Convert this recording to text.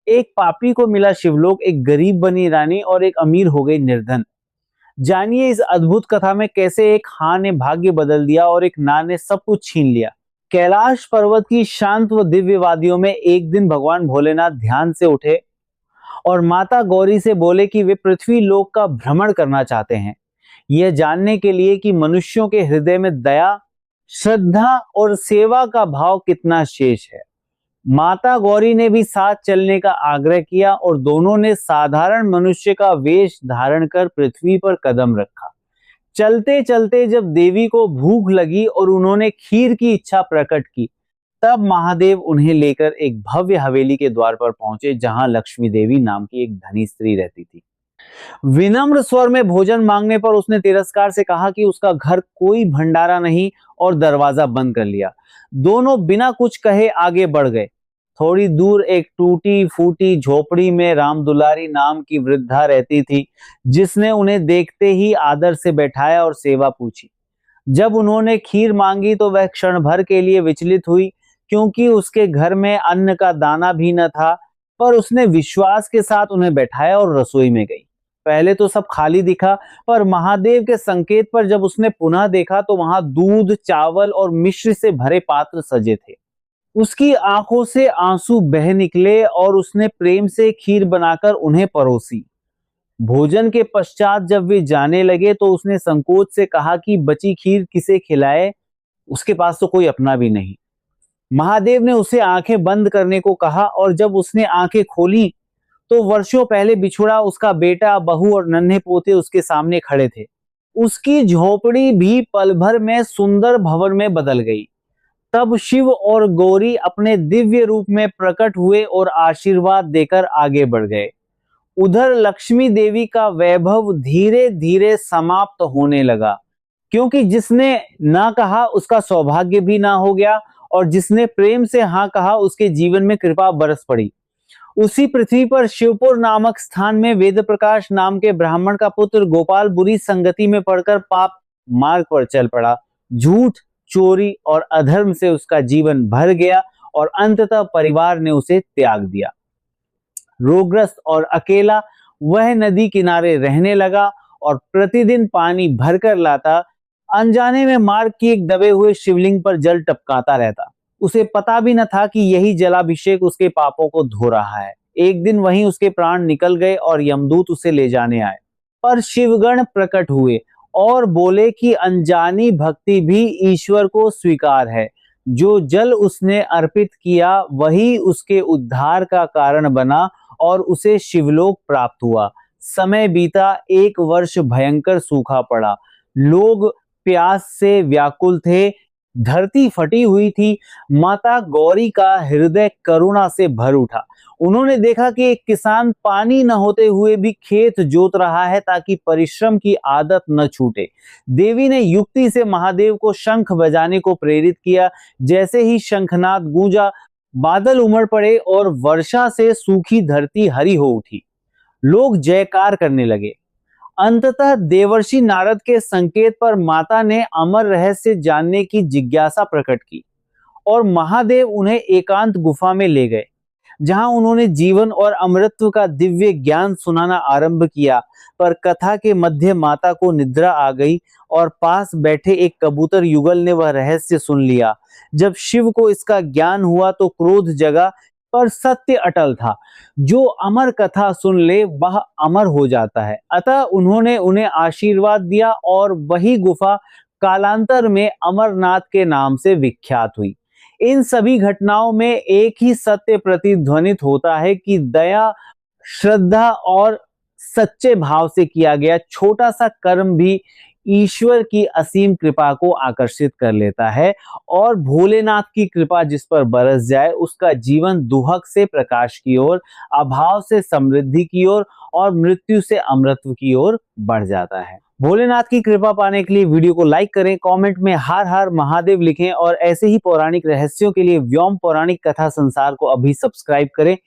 एक पापी को मिला शिवलोक, एक गरीब बनी रानी और एक अमीर हो गई निर्धन। जानिए इस अद्भुत कथा में कैसे एक हाँ ने भाग्य बदल दिया और एक ना ने सब कुछ छीन लिया। कैलाश पर्वत की शांत व दिव्य वादियों में एक दिन भगवान भोलेनाथ ध्यान से उठे और माता गौरी से बोले कि वे पृथ्वी लोक का भ्रमण करना चाहते हैं, यह जानने के लिए कि मनुष्यों के हृदय में दया, श्रद्धा और सेवा का भाव कितना शेष है। माता गौरी ने भी साथ चलने का आग्रह किया और दोनों ने साधारण मनुष्य का वेश धारण कर पृथ्वी पर कदम रखा। चलते चलते जब देवी को भूख लगी और उन्होंने खीर की इच्छा प्रकट की, तब महादेव उन्हें लेकर एक भव्य हवेली के द्वार पर पहुंचे, जहां लक्ष्मी देवी नाम की एक धनी स्त्री रहती थी। विनम्र स्वर में भोजन मांगने पर उसने तिरस्कार से कहा कि उसका घर कोई भंडारा नहीं और दरवाजा बंद कर लिया। दोनों बिना कुछ कहे आगे बढ़ गए। थोड़ी दूर एक टूटी फूटी झोपड़ी में राम दुलारी नाम की वृद्धा रहती थी, जिसने उन्हें देखते ही आदर से बैठाया और सेवा पूछी। जब उन्होंने खीर मांगी तो वह क्षण भर के लिए विचलित हुई, क्योंकि उसके घर में अन्न का दाना भी न था, पर उसने विश्वास के साथ उन्हें बैठाया और रसोई में गई। पहले तो सब खाली दिखा, पर महादेव के संकेत पर जब उसने पुनः देखा तो वहां दूध, चावल और मिश्र से भरे पात्र सजे थे। उसकी आंखों से आंसू बह निकले और उसने प्रेम से खीर बनाकर उन्हें परोसी। भोजन के पश्चात जब वे जाने लगे तो उसने संकोच से कहा कि बची खीर किसे खिलाए, उसके पास तो कोई अपना भी नहीं। महादेव ने उसे आंखें बंद करने को कहा और जब उसने आंखें खोली तो वर्षों पहले बिछुड़ा उसका बेटा, बहू और नन्हे पोते उसके सामने खड़े थे। उसकी झोपड़ी भी पल भर में सुंदर भवन में बदल गई। तब शिव और गौरी अपने दिव्य रूप में प्रकट हुए और आशीर्वाद देकर आगे बढ़ गए। उधर लक्ष्मी देवी का वैभव धीरे धीरे समाप्त होने लगा, क्योंकि जिसने ना कहा उसका सौभाग्य भी ना हो गया और जिसने प्रेम से हाँ कहा उसके जीवन में कृपा बरस पड़ी। उसी पृथ्वी पर शिवपुर नामक स्थान में वेद प्रकाश नाम के ब्राह्मण का पुत्र गोपाल बुरी संगति में पड़कर पाप मार्ग पर चल पड़ा। झूठ, चोरी और अधर्म से उसका जीवन भर गया और अंततः परिवार ने उसे त्याग दिया। रोगग्रस्त और अकेला वह नदी किनारे रहने लगा और प्रतिदिन पानी भरकर लाता। अनजाने में मार्ग की एक दबे हुए शिवलिंग पर जल टपकाता रहता। उसे पता भी न था कि यही जलाभिषेक उसके पापों को धो रहा है। एक दिन वहीं उसके प्राण निकल गए और यमदूत उसे ले जाने आए, पर शिवगण प्रकट हुए और बोले कि अनजानी भक्ति भी ईश्वर को स्वीकार है। जो जल उसने अर्पित किया वही उसके उद्धार का कारण बना और उसे शिवलोक प्राप्त हुआ। समय बीता, 1 वर्ष भयंकर सूखा पड़ा। लोग प्यास से व्याकुल थे। धरती फटी हुई थी। माता गौरी का हृदय करुणा से भर उठा। उन्होंने देखा कि एक किसान पानी न होते हुए भी खेत जोत रहा है ताकि परिश्रम की आदत न छूटे। देवी ने युक्ति से महादेव को शंख बजाने को प्रेरित किया। जैसे ही शंखनाद गूंजा, बादल उमड़ पड़े और वर्षा से सूखी धरती हरी हो उठी। लोग जयकार करने लगे। अंततः देवर्षि नारद के संकेत पर माता ने अमर रहस्य जानने की जिज्ञासा प्रकट की और महादेव उन्हें एकांत गुफा में ले गए, जहां उन्होंने जीवन और अमृतत्व का दिव्य ज्ञान सुनाना आरंभ किया। पर कथा के मध्य माता को निद्रा आ गई और पास बैठे एक कबूतर युगल ने वह रहस्य सुन लिया। जब शिव को इसका ज्ञान हुआ तो क्रोध जगा, पर सत्य अटल था। जो अमर कथा सुन ले वह अमर हो जाता है। अतः उन्होंने उन्हें आशीर्वाद दिया और वही गुफा कालांतर में अमरनाथ के नाम से विख्यात हुई। इन सभी घटनाओं में एक ही सत्य प्रतिध्वनित होता है कि दया, श्रद्धा और सच्चे भाव से किया गया छोटा सा कर्म भी ईश्वर की असीम कृपा को आकर्षित कर लेता है और भोलेनाथ की कृपा जिस पर बरस जाए उसका जीवन दुहक से प्रकाश की ओर, अभाव से समृद्धि की ओर और मृत्यु से अमरत्व की ओर बढ़ जाता है। भोलेनाथ की कृपा पाने के लिए वीडियो को लाइक करें, कमेंट में हर हर महादेव लिखें और ऐसे ही पौराणिक रहस्यों के लिए व्योम पौराणिक कथा संसार को अभी सब्सक्राइब करें।